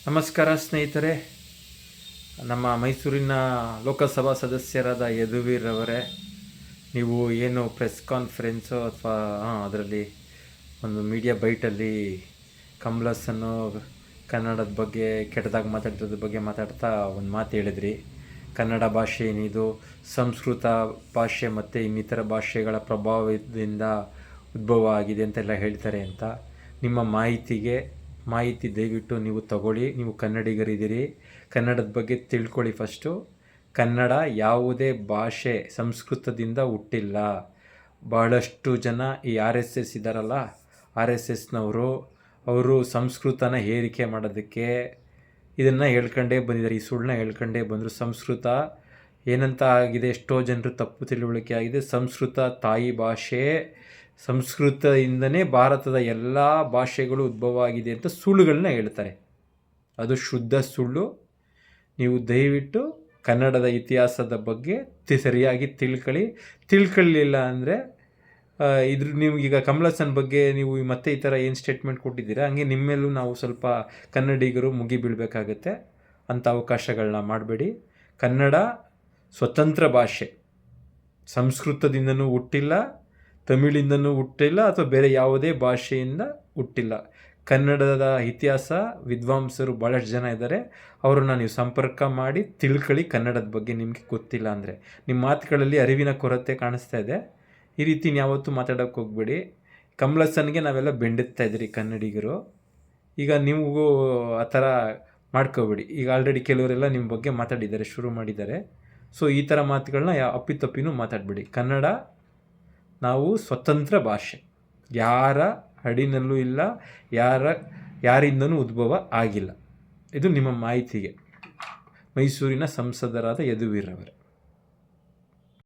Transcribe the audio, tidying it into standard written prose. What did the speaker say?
ನಮಸ್ಕಾರ ಸ್ನೇಹಿತರೆ. ನಮ್ಮ ಮೈಸೂರಿನ ಲೋಕಸಭಾ ಸದಸ್ಯರಾದ ಯದುವೀರವರೇ, ನೀವು ಏನು ಪ್ರೆಸ್ ಕಾನ್ಫರೆನ್ಸು ಅಥವಾ ಅದರಲ್ಲಿ ಒಂದು ಮೀಡಿಯಾ ಬೈಟಲ್ಲಿ ಕಮಲಸನ್ನು ಕನ್ನಡದ ಬಗ್ಗೆ ಕೆಟ್ಟದಾಗಿ ಮಾತಾಡ್ತಿರೋದ್ರ ಬಗ್ಗೆ ಮಾತಾಡ್ತಾ ಒಂದು ಮಾತು ಹೇಳಿದ್ರಿ. ಕನ್ನಡ ಭಾಷೆ ಏನಿದು ಸಂಸ್ಕೃತ ಭಾಷೆ ಮತ್ತು ಇನ್ನಿತರ ಭಾಷೆಗಳ ಪ್ರಭಾವದಿಂದ ಉದ್ಭವ ಆಗಿದೆ ಅಂತೆಲ್ಲ ಹೇಳ್ತಾರೆ ಅಂತ. ನಿಮ್ಮ ಮಾಹಿತಿ ದಯವಿಟ್ಟು ನೀವು ತಗೊಳ್ಳಿ. ನೀವು ಕನ್ನಡಿಗರಿದ್ದೀರಿ, ಕನ್ನಡದ ಬಗ್ಗೆ ತಿಳ್ಕೊಳ್ಳಿ. ಫಸ್ಟು ಕನ್ನಡ ಯಾವುದೇ ಭಾಷೆ ಸಂಸ್ಕೃತದಿಂದ ಹುಟ್ಟಿಲ್ಲ. ಬಹಳಷ್ಟು ಜನ ಈ RSS ಇದ್ದಾರಲ್ಲ, RSSನವರು ಅವರು ಸಂಸ್ಕೃತನ ಹೇರಿಕೆ ಮಾಡೋದಕ್ಕೆ ಇದನ್ನು ಹೇಳ್ಕೊಂಡೇ ಬಂದಿದ್ದಾರೆ. ಈ ಸುಳ್ಳನ್ನ ಹೇಳ್ಕೊಂಡೇ ಬಂದರು. ಸಂಸ್ಕೃತ ಏನಂತ ಆಗಿದೆ, ಎಷ್ಟೋ ಜನರು ತಪ್ಪು ತಿಳುವಳಿಕೆ ಆಗಿದೆ. ಸಂಸ್ಕೃತ ತಾಯಿ ಭಾಷೆ, ಸಂಸ್ಕೃತದಿಂದನೇ ಭಾರತದ ಎಲ್ಲ ಭಾಷೆಗಳು ಉದ್ಭವ ಆಗಿದೆ ಅಂತ ಸುಳ್ಳುಗಳನ್ನ ಹೇಳ್ತಾರೆ. ಅದು ಶುದ್ಧ ಸುಳ್ಳು. ನೀವು ದಯವಿಟ್ಟು ಕನ್ನಡದ ಇತಿಹಾಸದ ಬಗ್ಗೆ ಸರಿಯಾಗಿ ತಿಳ್ಕೊಳ್ಳಿಲ್ಲ ಅಂದರೆ ನಿಮಗೀಗ ಕಮಲಸನ್ ಬಗ್ಗೆ ನೀವು ಮತ್ತೆ ಈ ಥರ ಏನು ಸ್ಟೇಟ್ಮೆಂಟ್ ಕೊಟ್ಟಿದ್ದೀರಾ, ಹಂಗೆ ನಿಮ್ಮೇಲೂ ನಾವು ಸ್ವಲ್ಪ ಕನ್ನಡಿಗರು ಮುಗಿ ಬೀಳಬೇಕಾಗತ್ತೆ. ಅಂಥ ಅವಕಾಶಗಳನ್ನ ಮಾಡಬೇಡಿ. ಕನ್ನಡ ಸ್ವತಂತ್ರ ಭಾಷೆ, ಸಂಸ್ಕೃತದಿಂದನೂ ಹುಟ್ಟಿಲ್ಲ, ತಮಿಳಿಂದನೂ ಹುಟ್ಟಿಲ್ಲ, ಅಥವಾ ಬೇರೆ ಯಾವುದೇ ಭಾಷೆಯಿಂದ ಹುಟ್ಟಿಲ್ಲ. ಕನ್ನಡದ ಇತಿಹಾಸ ವಿದ್ವಾಂಸರು ಭಾಳಷ್ಟು ಜನ ಇದ್ದಾರೆ. ಅವರನ್ನು ನೀವು ಸಂಪರ್ಕ ಮಾಡಿ ತಿಳ್ಕೊಳ್ಳಿ. ಕನ್ನಡದ ಬಗ್ಗೆ ನಿಮಗೆ ಗೊತ್ತಿಲ್ಲ ಅಂದರೆ ನಿಮ್ಮ ಮಾತುಗಳಲ್ಲಿ ಅರಿವಿನ ಕೊರತೆ ಕಾಣಿಸ್ತಾ ಇದೆ. ಈ ರೀತಿ ಯಾವತ್ತೂ ಮಾತಾಡೋಕ್ಕೆ ಹೋಗ್ಬೇಡಿ. ಕಮಲಸನ್ಗೆ ನಾವೆಲ್ಲ ಬೆಂಡುತ್ತಾ ಇದ್ದೀರಿ ಕನ್ನಡಿಗರು. ಈಗ ನೀವು ಆ ಥರ ಮಾಡ್ಕೋಬೇಡಿ. ಈಗ ಆಲ್ರೆಡಿ ಕೆಲವರೆಲ್ಲ ನಿಮ್ಮ ಬಗ್ಗೆ ಮಾತಾಡಿದ್ದಾರೆ, ಶುರು ಮಾಡಿದ್ದಾರೆ. ಸೊ ಈ ಥರ ಮಾತುಗಳನ್ನ ಅಪ್ಪಿತಪ್ಪಿನೂ ಮಾತಾಡಬೇಡಿ. ಕನ್ನಡ ನಾವು ಸ್ವತಂತ್ರ ಭಾಷೆ, ಯಾರ ಅಡಿನಲ್ಲೂ ಇಲ್ಲ, ಯಾರಿಂದನೂ ಉದ್ಭವ ಆಗಿಲ್ಲ. ಇದು ನಿಮ್ಮ ಮಾಹಿತಿಗೆ. ಮೈಸೂರಿನ ಸಂಸದರಾದ ಯದುವೀರವರೇ.